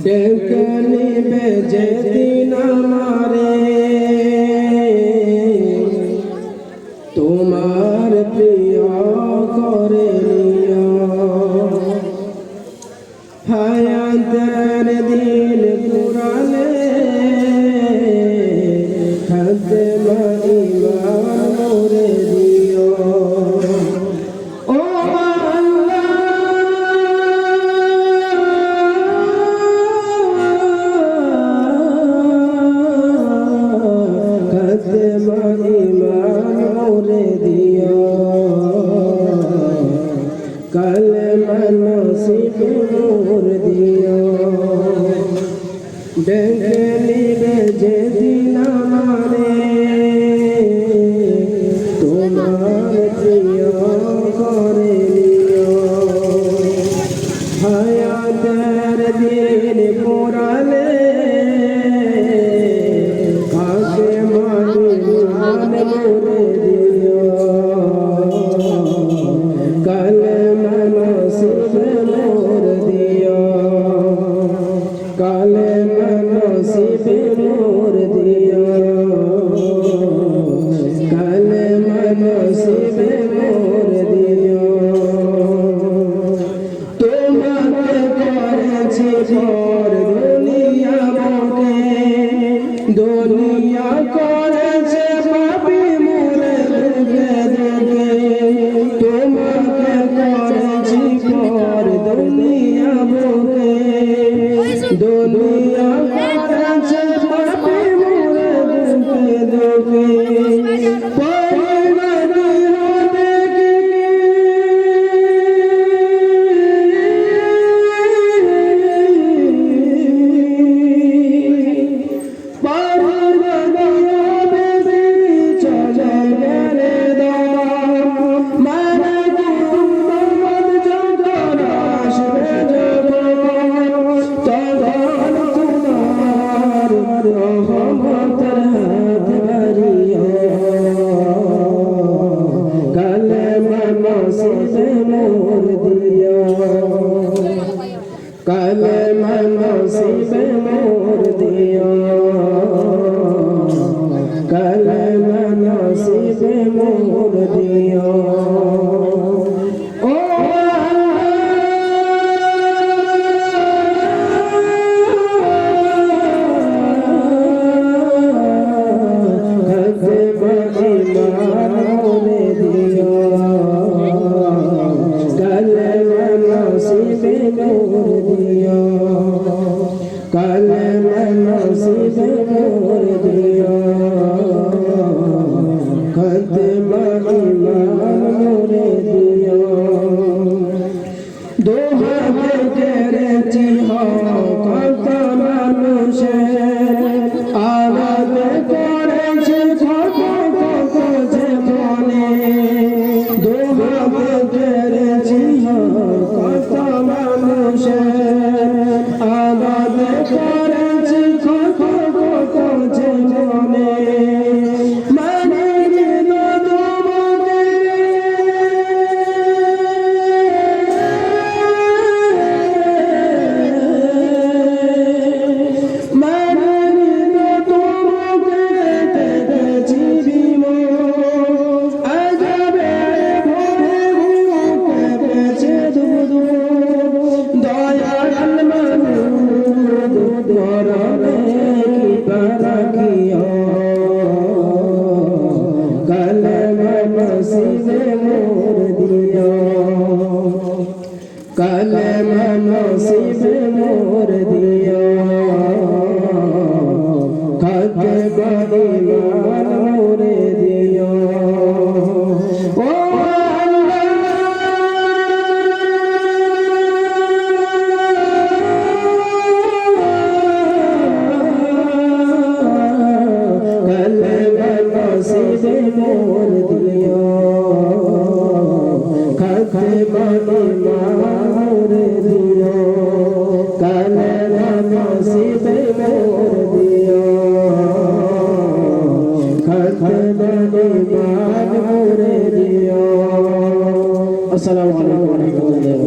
ডেকনি বেজে দিন আমারে তোমার প্রিয় করে নিও হায়াতের দিন পুরালে খাতেমা ঈমান মোরে দিও कलमा नसीब मोर दियो डंगली बेजे दिन हमारे तुम्हार प्रिय करे लियो हायातेर दिन पुराले काके मानी मान मोरे दियो कलमा नसीब मोर दियो कलमा नसीब मोर दियो कलमा नसीब मोर दियो তোমাকে করেছি ভোর দুনিয়া বুকে দুনিয়া করেছে পাপী মোরে দুকে দুকে তোমাকে করেছি ভোর দুনিয়া বুকে দুনিয়া করেছে পাপী মোরে দুকে দুকে कलमा नसीब मोर दियो कलमा नसीब मोर दियो कलमा नसीब मोर दियो खात्मा ईमान मोरे दियो दोहाते केरेছি কত মানুষের আঘাত করেছে কত কত যে মনে দোহাতে কেরেছি কত মানুষের আঘাত করেছি কত কত যে মনে कलमा नसीब मोर दियो खात्मा ईमान मोरे दियो कलमा नसीब मोर दियो खात्मा ईमान मोरे दियो कलमा नसीब मोर दियो खात्मा ईमान मोरे दियो। अस्सलामु अलैकुम। আলাইকুম।